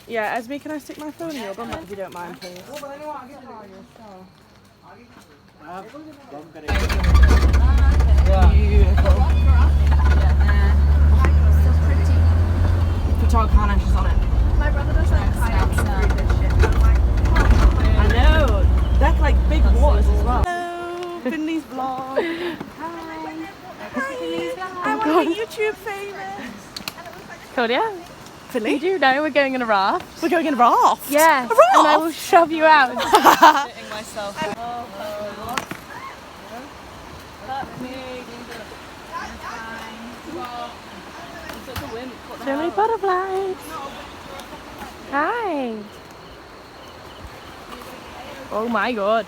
Yeah, Esme, can I stick my phone in your bum bag if you don't mind, please? Beautiful. Photographer, she's on it. My brother does like kayaking through this shit. I'm like, I know. They're like big waters as well. Hello, Finley's vlog. Hi. I want to be YouTube famous. Claudia, Finley? did you know we're going in a raft? We're going in a raft? Yeah. A raft? And I will shove you out. Sitting myself. So many butterflies. Hi. Oh my god.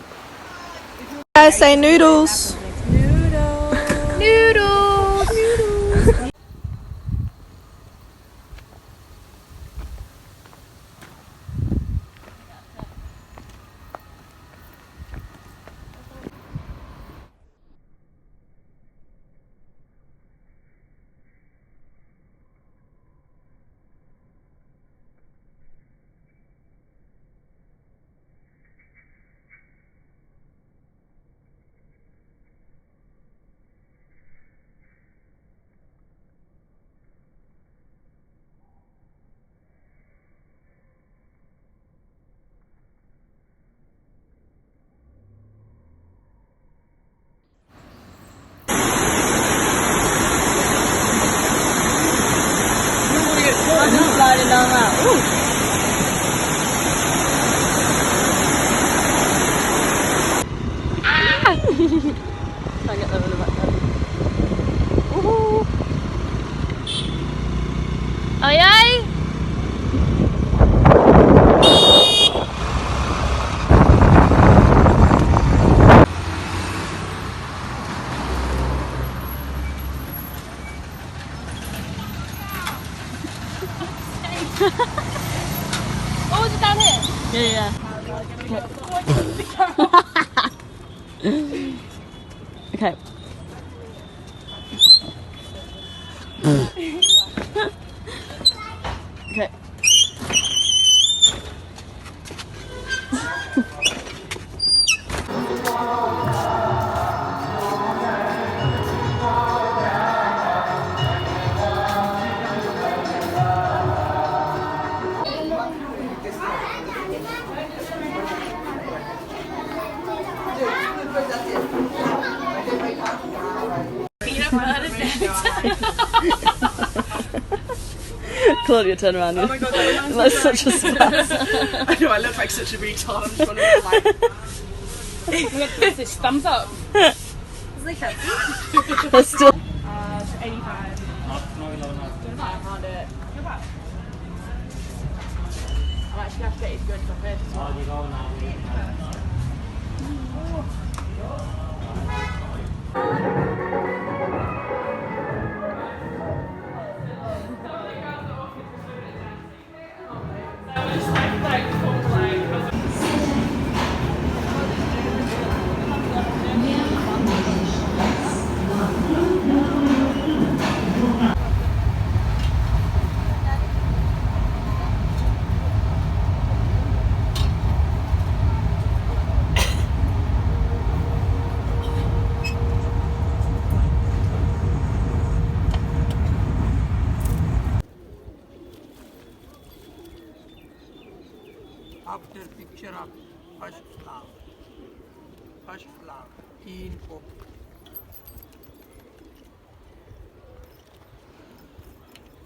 Guys, say noodles. Noodles. Noodles. Noodles. Sliding down that. Ooh. Try and get them in the back there. Woohoo! Aye aye. Oh, is it down here? Yeah. Okay. Okay. Claudia, turn around. Oh my god, that's such a spaz. I know, I look like such a retard. I'm just wondering, like, This thumbs up. That's still. 85. I found it. I'm actually going to get you to go to my face as well. after picture of first flower in Pope.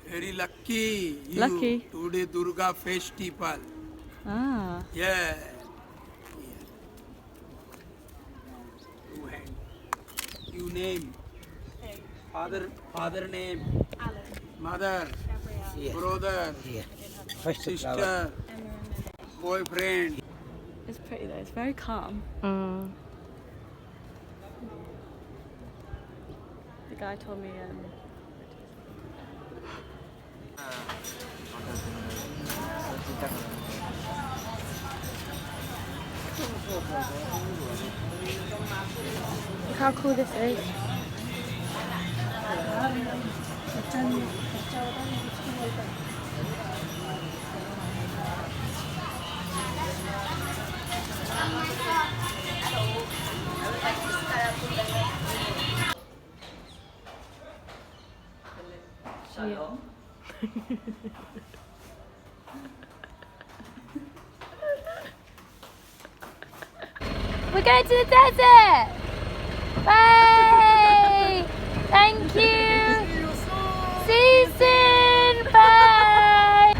Very lucky you. Lucky. Today Durga festival. Ah. Yeah. Two hand. You name. Father name. Alan. Mother. Gabrielle. Brother. Sister. Boyfriend. It's pretty though, it's very calm. The guy told me Look how cool this is. We're going to the desert! Bye! Thank you! See you soon! Bye!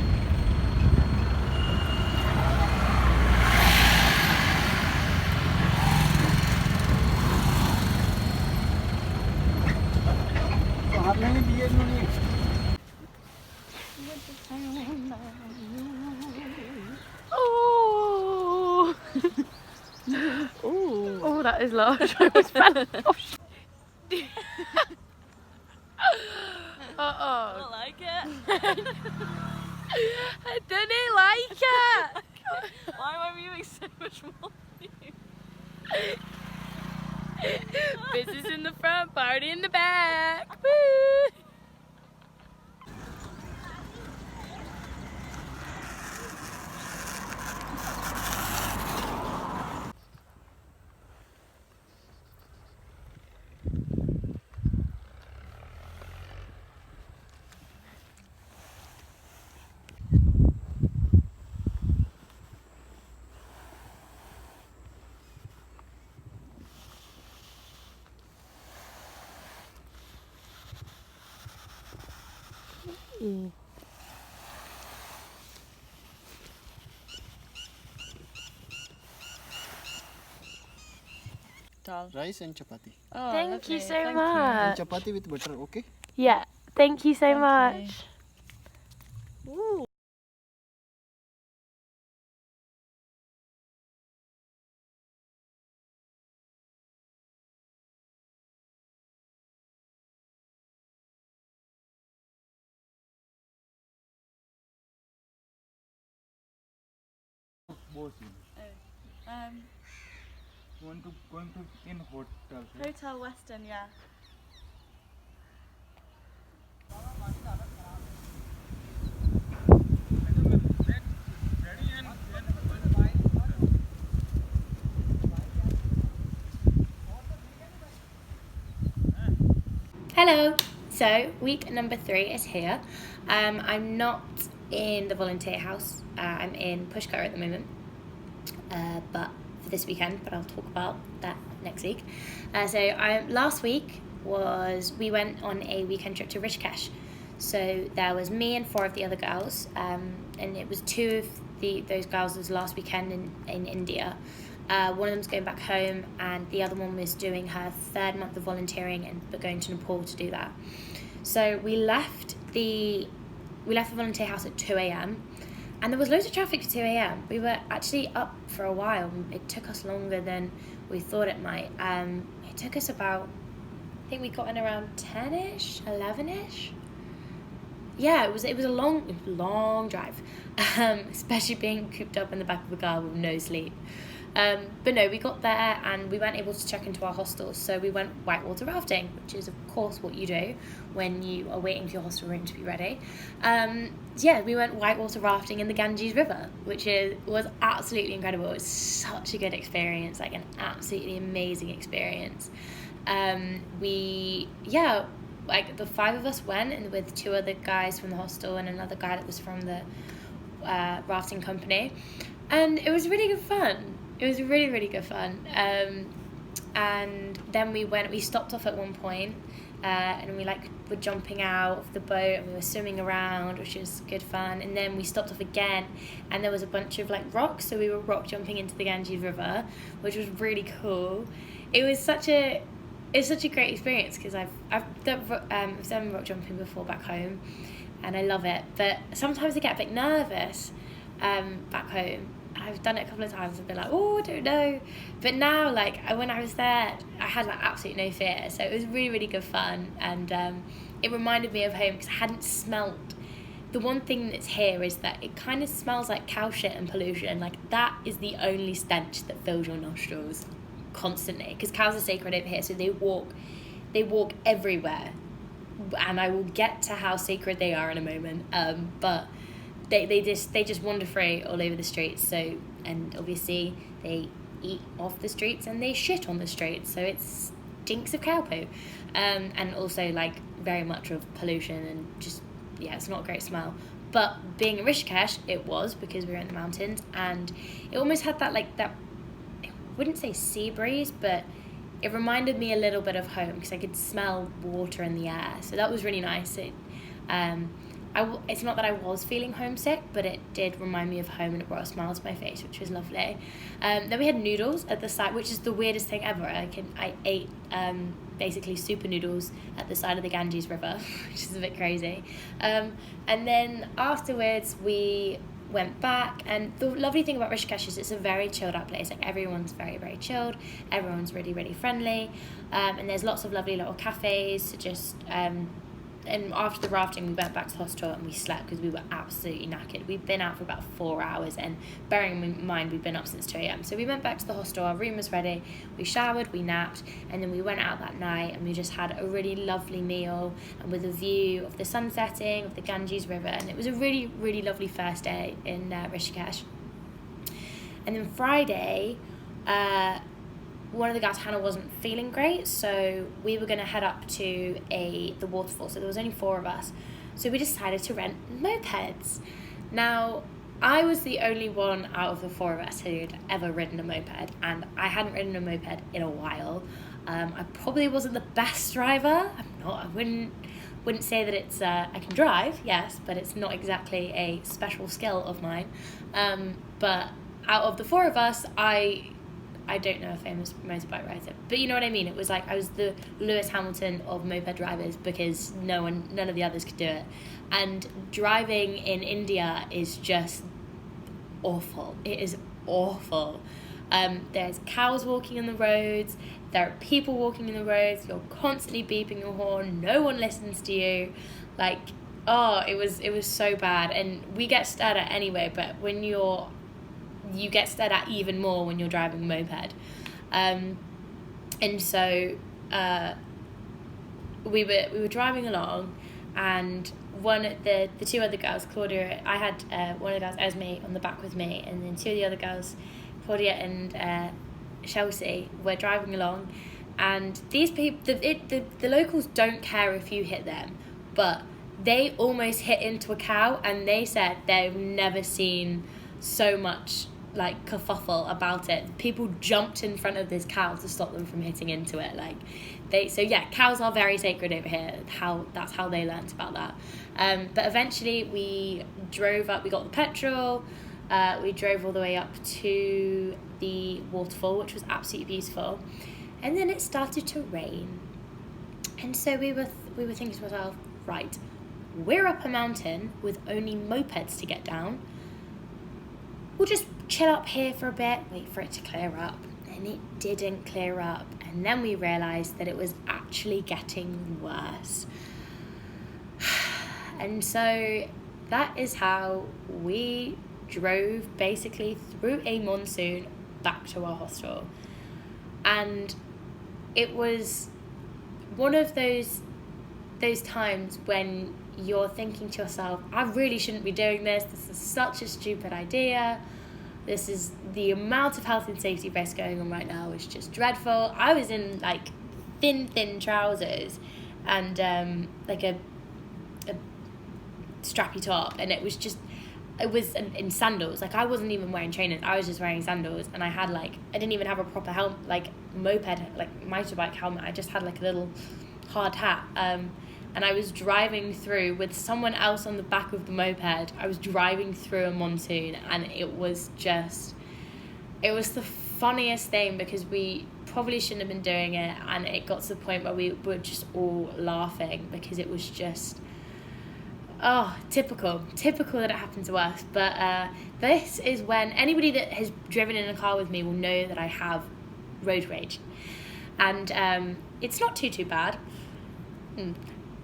Oh! Oh, that is large. I was fell off. Uh-oh. I don't like it. I didn't like it. Why am I moving so much more than you? Business in the front, party in the back. Woo! Rice and chapati. Oh, Thank you lovely. so And much. chapati with butter, okay? Yeah, thank you so much. Ooh. Going to in hotel. Hotel Western, yeah. Hello. So week number 3 is here. I'm not in the volunteer house. I'm in Pushkar at the moment. But for this weekend, but I'll talk about that next week. Last week we went on a weekend trip to Rishikesh. So there was me and 4 of the other girls, and it was 2 of those girls was last weekend in India. One of them's going back home, and the other one was doing her 3rd month of volunteering but going to Nepal to do that. So we left the volunteer house at 2 a.m. and there was loads of traffic at 2 a.m. We were actually up for a while. It took us longer than we thought it might. It took us about, I think we got in around 10ish, 11ish. Yeah, it was a long drive, especially being cooped up in the back of a car with no sleep. But no, we got there and we weren't able to check into our hostels, so we went whitewater rafting, which is of course what you do when you are waiting for your hostel room to be ready. We went whitewater rafting in the Ganges River, which was absolutely incredible. It was such a good experience, like an absolutely amazing experience. Like the 5 of us went, and with 2 other guys from the hostel and another guy that was from the rafting company, and it was really good fun. It was really, really good fun. And then we stopped off at one point, and we were jumping out of the boat and we were swimming around, which was good fun. And then we stopped off again, and there was a bunch of rocks, so we were rock jumping into the Ganges River, which was really cool. It was such a great experience because I've done rock jumping before back home, and I love it. But sometimes I get a bit nervous back home. I've done it a couple of times and been like, oh, I don't know. But now, when I was there, I had absolutely no fear. So it was really, really good fun. And it reminded me of home because I hadn't smelt. The one thing that's here is that it kind of smells like cow shit and pollution. That is the only stench that fills your nostrils constantly. Because cows are sacred over here, so they walk everywhere. And I will get to how sacred they are in a moment. But they just wander free all over the streets. So, and obviously they eat off the streets and they shit on the streets. So it stinks of cow poo, and also very much of pollution and just it's not a great smell. But being in Rishikesh, it was, because we were in the mountains, and it almost had that wouldn't say sea breeze, but it reminded me a little bit of home because I could smell water in the air. So that was really nice. It's not that I was feeling homesick, but it did remind me of home, and it brought a smile to my face, which was lovely. Then we had noodles at the side, which is the weirdest thing ever. I ate basically super noodles at the side of the Ganges River, which is a bit crazy. And then afterwards we went back, and the lovely thing about Rishikesh is it's a very chilled out place. Like, everyone's very, very chilled, everyone's really, really friendly, and there's lots of lovely little cafes to just and after the rafting we went back to the hostel and we slept because we were absolutely knackered. We'd been out for about 4 hours, and bearing in mind we'd been up since 2 a.m. So we went back to the hostel, our room was ready, we showered, we napped, and then we went out that night and we just had a really lovely meal, and with a view of the sun setting, of the Ganges River, and it was a really, really lovely first day in Rishikesh. And then Friday, one of the guys, Hannah, wasn't feeling great, so we were going to head up to the waterfall. So there was only 4 of us, so we decided to rent mopeds. Now, I was the only one out of the 4 of us who'd ever ridden a moped, and I hadn't ridden a moped in a while. I probably wasn't the best driver. I wouldn't say that it's I can drive, yes, but it's not exactly a special skill of mine. But out of the 4 of us, I don't know a famous motorbike rider, but you know what I mean. It was like I was the Lewis Hamilton of moped drivers because none of the others could do it. And driving in India is just awful. It is awful. There's cows walking on the roads. There are people walking in the roads. You're constantly beeping your horn. No one listens to you. Like, it was so bad. And we get stared at anyway, but when you get stared at even more when you're driving a moped. And so we were driving along, and the 2 other girls, Claudia, I had one of the girls, Esme, on the back with me, and then 2 of the other girls, Claudia and Chelsea, were driving along, and these people, the locals don't care if you hit them, but they almost hit into a cow, and they said they've never seen so much like kerfuffle about it. People jumped in front of this cow to stop them from hitting into it. Cows are very sacred over here. That's how they learnt about that. But eventually we drove up, we got the petrol, we drove all the way up to the waterfall, which was absolutely beautiful, and then it started to rain, and so we were thinking to ourselves, right, we're up a mountain with only mopeds to get down, we'll just chill up here for a bit, wait for it to clear up. And it didn't clear up, and then we realised that it was actually getting worse. And so that is how we drove basically through a monsoon back to our hostel. And it was one of those times when you're thinking to yourself, I really shouldn't be doing this. This is such a stupid idea. This is the amount of health and safety risk going on right now is just dreadful. I was in like thin trousers and like a strappy top, and it was in sandals. Like, I wasn't even wearing trainers, I was just wearing sandals, and I didn't even have a proper helmet, like moped, like motorbike helmet. I just had like a little hard hat. And I was driving through with someone else on the back of the moped. I was driving through a monsoon, and it was the funniest thing because we probably shouldn't have been doing it, and it got to the point where we were just all laughing because it was just, typical that it happened to us. But this is when anybody that has driven in a car with me will know that I have road rage. And it's not too bad.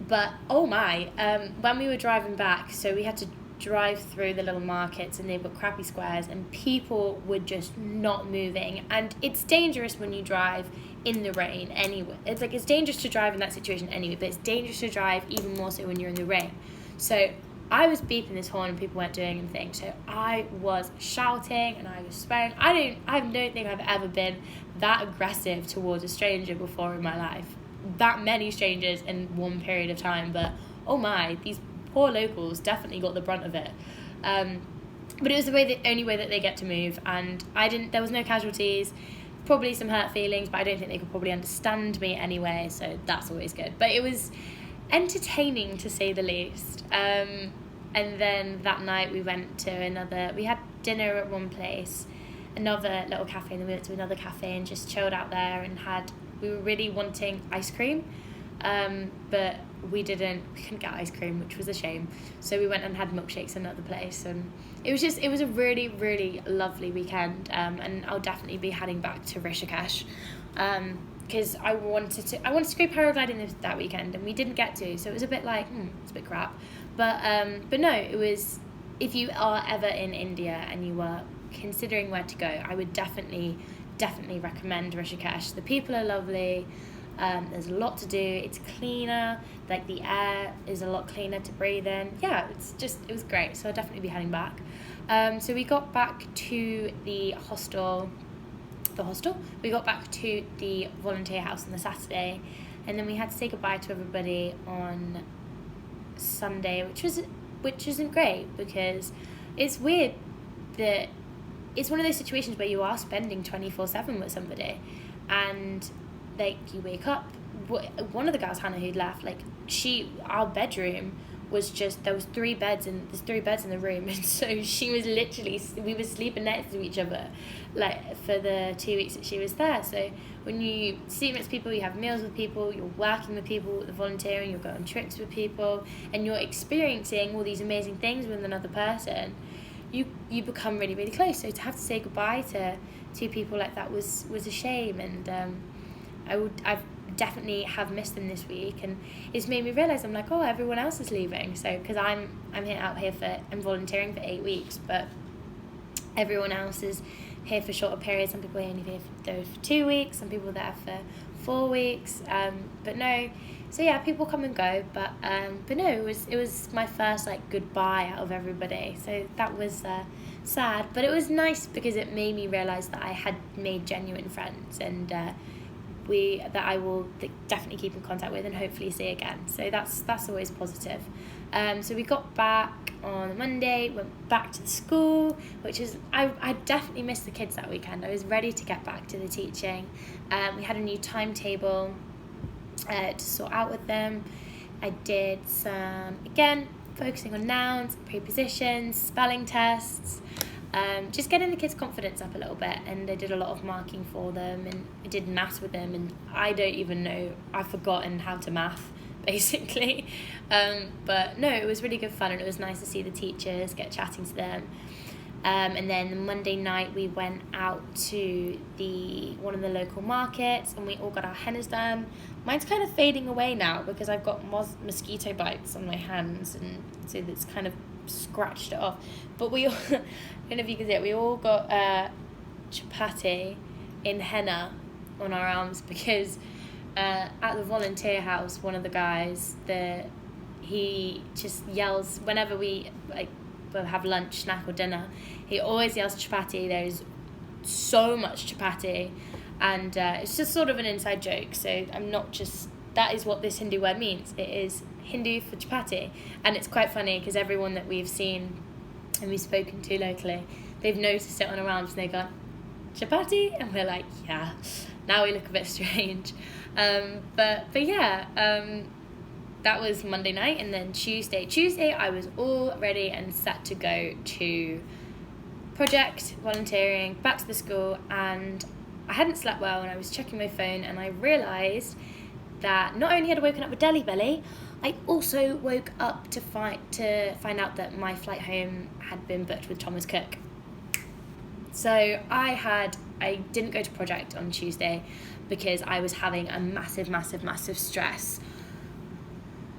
But when we were driving back, so we had to drive through the little markets, and they've got crappy squares, and people were just not moving. And it's dangerous when you drive in the rain anyway. It's dangerous to drive in that situation anyway, but it's dangerous to drive even more so when you're in the rain. So I was beeping this horn and people weren't doing anything, so I was shouting and I was swearing. I don't think I've ever been that aggressive towards a stranger before in my life. That many strangers in one period of time, but these poor locals definitely got the brunt of it. But it was the only way that they get to move, and there was no casualties. probably some hurt feelings, but I don't think they could probably understand me anyway, so that's always good. But it was entertaining, to say the least. And then that night we had dinner at one place, another little cafe, and then we went to another cafe and just chilled out there and we were really wanting ice cream, but we couldn't get ice cream, which was a shame. So we went and had milkshakes in another place, and it was a really, really lovely weekend. And I'll definitely be heading back to Rishikesh, because I wanted to go paragliding that weekend, and we didn't get to, so it was a bit like, it's a bit crap. But no, it was, if you are ever in India and you are considering where to go, I would definitely recommend Rishikesh. The people are lovely. There's a lot to do. It's cleaner. Like, the air is a lot cleaner to breathe in. Yeah, it was great. So I'll definitely be heading back. So we got back to the hostel. We got back to the volunteer house on the Saturday, and then we had to say goodbye to everybody on Sunday, which isn't great, because it's weird that it's one of those situations where you are spending 24/7 with somebody, and like, you wake up. One of the girls, Hannah, who'd left, like, our bedroom was just, there's three beds in the room, and so she was literally, we were sleeping next to each other, like, for the 2 weeks that she was there. So when you sleep next to people, you have meals with people, you're working with people, the volunteering, you're going on trips with people, and you're experiencing all these amazing things with another person, you become really, really close. So to have to say goodbye to two people like that was a shame, and I've definitely have missed them this week, and it's made me realise, I'm like, oh, everyone else is leaving. So, because I'm volunteering for 8 weeks, but everyone else is here for shorter periods. Some people are only there for 2 weeks, some people are there for 4 weeks, but no. So yeah, people come and go, but no, it was my first, like, goodbye out of everybody. So that was sad, but it was nice because it made me realise that I had made genuine friends, and that I will definitely keep in contact with and hopefully see again. So that's always positive. So we got back on Monday, went back to the school, which is, I definitely missed the kids that weekend. I was ready to get back to the teaching. We had a new timetable to sort out with them. I did some, again, focusing on nouns, prepositions, spelling tests, just getting the kids' confidence up a little bit, and I did a lot of marking for them, and I did maths with them, and I don't even know, I've forgotten how to math, basically. But no, it was really good fun, and it was nice to see the teachers, get chatting to them. And then Monday night we went out to one of the local markets, and we all got our hennas done. Mine's kind of fading away now because I've got mosquito bites on my hands, and so it's kind of scratched it off. But we all, I don't know if you can see it, we all got chapati in henna on our arms, because at the volunteer house, one of the guys, he just yells whenever we we'll have lunch, snack or dinner, he always yells chapati. There's so much chapati, and it's just sort of an inside joke, so that is what this Hindu word means. It is Hindu for chapati, and it's quite funny because everyone that we've seen and we've spoken to locally, they've noticed it on our arms, and they go, chapati, and we're like, yeah. Now we look a bit strange, but yeah, that was Monday night. And then Tuesday I was all ready and set to go to project, volunteering, back to the school, and I hadn't slept well, and I was checking my phone, and I realised that not only had I woken up with Delhi belly, I also woke up to find out that my flight home had been booked with Thomas Cook. So I didn't go to project on Tuesday because I was having a massive stress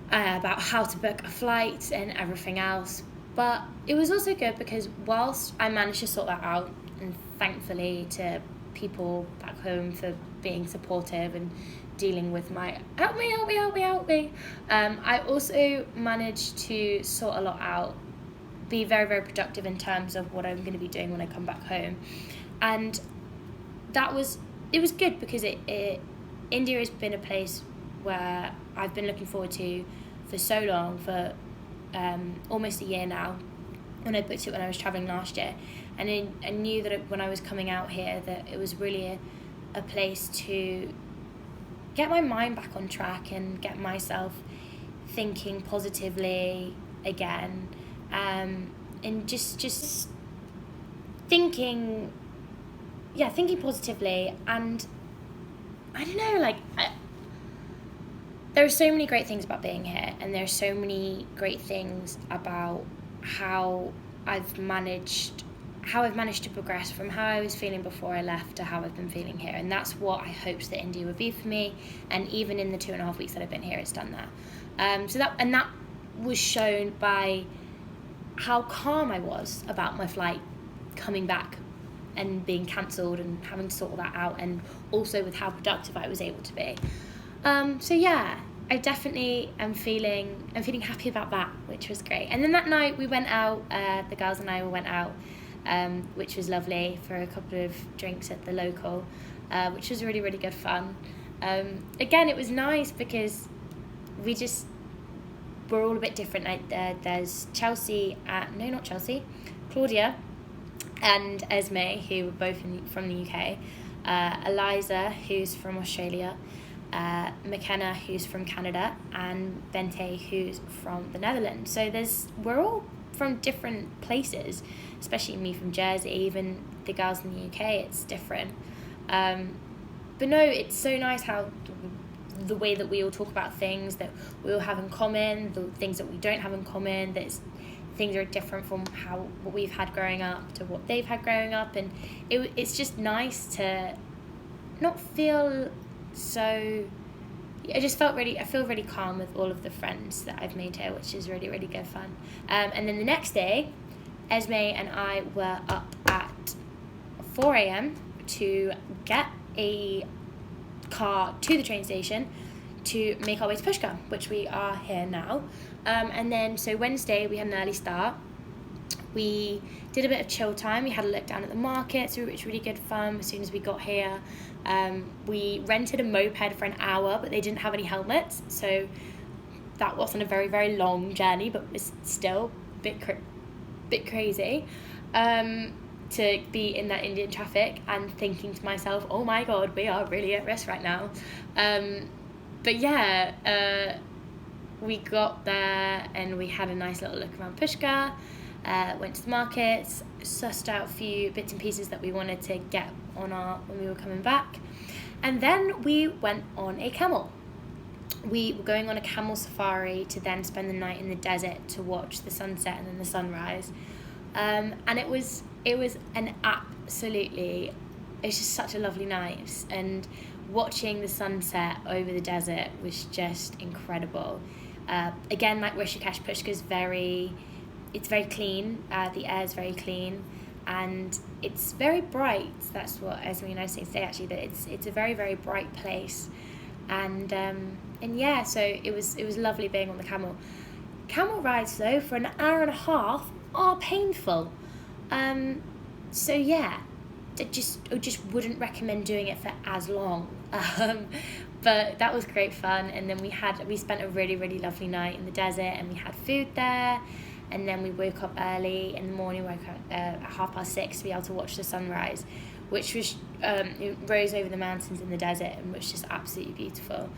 about how to book a flight and everything else. But it was also good because whilst I managed to sort that out, and thankfully to people back home for being supportive and dealing with my help me, I also managed to sort a lot out, be very, very productive in terms of what I'm going to be doing when I come back home. And it was good because India has been a place where I've been looking forward to for so long, for almost a year now, when I booked it when I was travelling last year. And I knew that when I was coming out here that it was really a place to get my mind back on track and get myself thinking positively again, and just thinking positively. And I don't know, like, there are so many great things about being here, and there are so many great things about how I've managed to progress from how I was feeling before I left to how I've been feeling here. And that's what I hoped that India would be for me, and even in the 2.5 weeks that I've been here, it's done that. So that was shown by how calm I was about my flight coming back and being cancelled and having to sort all that out, and also with how productive I was able to be. So yeah, I definitely am feeling happy about that, which was great. And then that night we went out, the girls and I went out, which was lovely, for a couple of drinks at the local, which was really, really good fun. Again, it was nice because we're all a bit different. There's Claudia and Esme, who were both from the UK, Eliza, who's from Australia, McKenna, who's from Canada, and Bente, who's from the Netherlands. So we're all from different places, especially me from Jersey. Even the girls in the UK, it's different. But no, it's so nice how the way that we all talk about things that we all have in common, the things that we don't have in common, that things are different from what we've had growing up to what they've had growing up. And it's just nice to not feel so... I feel really calm with all of the friends that I've made here, which is really, really good fun. And then the next day, Esme and I were up at 4 a.m. to get a car to the train station to make our way to Pushkar, which we are here now. And then, so Wednesday, we had an early start. We did a bit of chill time. We had a look down at the market, so it was really good fun as soon as we got here. We rented a moped for an hour, but they didn't have any helmets, so that wasn't a very, very long journey, but it's still a bit crazy to be in that Indian traffic and thinking to myself, oh my god, we are really at risk right now. But yeah, we got there and we had a nice little look around Pushkar, went to the markets, sussed out a few bits and pieces that we wanted to get on when we were coming back, and then we went on a camel. We were going on a camel safari to then spend the night in the desert to watch the sunset and then the sunrise. And it was just such a lovely night, and watching the sunset over the desert was just incredible. Again, like Rishikesh, Pushkar's it's very clean, the air's very clean, and it's very bright. That's what Esme and I say actually, that it's a very, very bright place. And yeah, so it was lovely being on the camel. Camel rides though for an hour and a half are painful. So yeah, I just wouldn't recommend doing it for as long. But that was great fun. And then we spent a really, really lovely night in the desert, and we had food there. And then we woke up early in the morning, woke up at 6:30 to be able to watch the sunrise, which was it rose over the mountains in the desert and was just absolutely beautiful.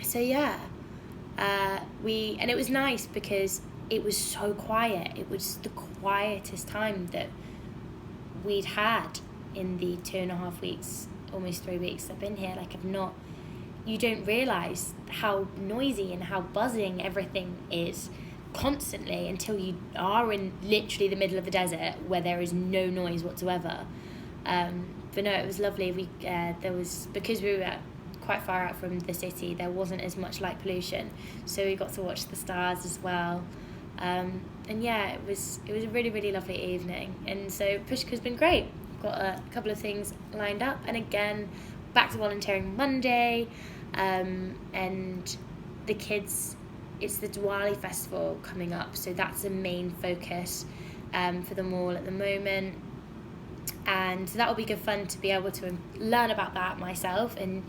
So yeah, and it was nice because it was so quiet. It was the quietest time that we'd had in the 2.5 weeks, almost 3 weeks I've been here. Like, you don't realise how noisy and how buzzing everything is constantly until you are in literally the middle of the desert where there is no noise whatsoever. But no, it was lovely. Because we were quite far out from the city, there wasn't as much light pollution, so we got to watch the stars as well. And yeah, it was a really, really lovely evening. And so Pushkar's been great. Got a couple of things lined up, and again, back to volunteering Monday. And the kids, it's the Diwali festival coming up, so that's the main focus for them all at the moment. And so that will be good fun to be able to learn about that myself, and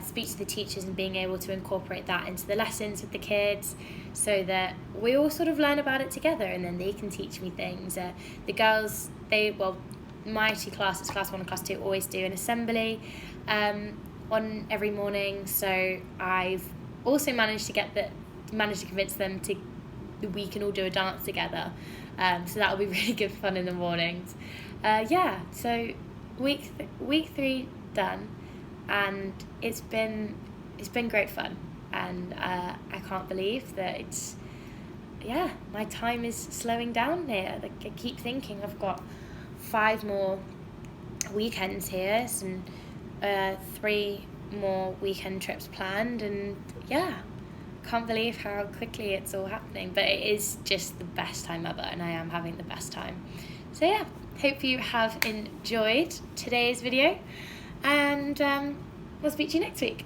speak to the teachers, and being able to incorporate that into the lessons with the kids, so that we all sort of learn about it together, and then they can teach me things. The girls, my two classes, class 1 and class 2, always do an assembly on every morning. So I've also managed to convince them we can all do a dance together. So that'll be really good fun in the mornings. So week 3 done, and it's been great fun, and I can't believe that my time is slowing down here. Like, I keep thinking I've got 5 more weekends here, and 3 more weekend trips planned, and can't believe how quickly it's all happening. But it is just the best time ever, and I am having the best time. So hope you have enjoyed today's video, and we'll speak to you next week.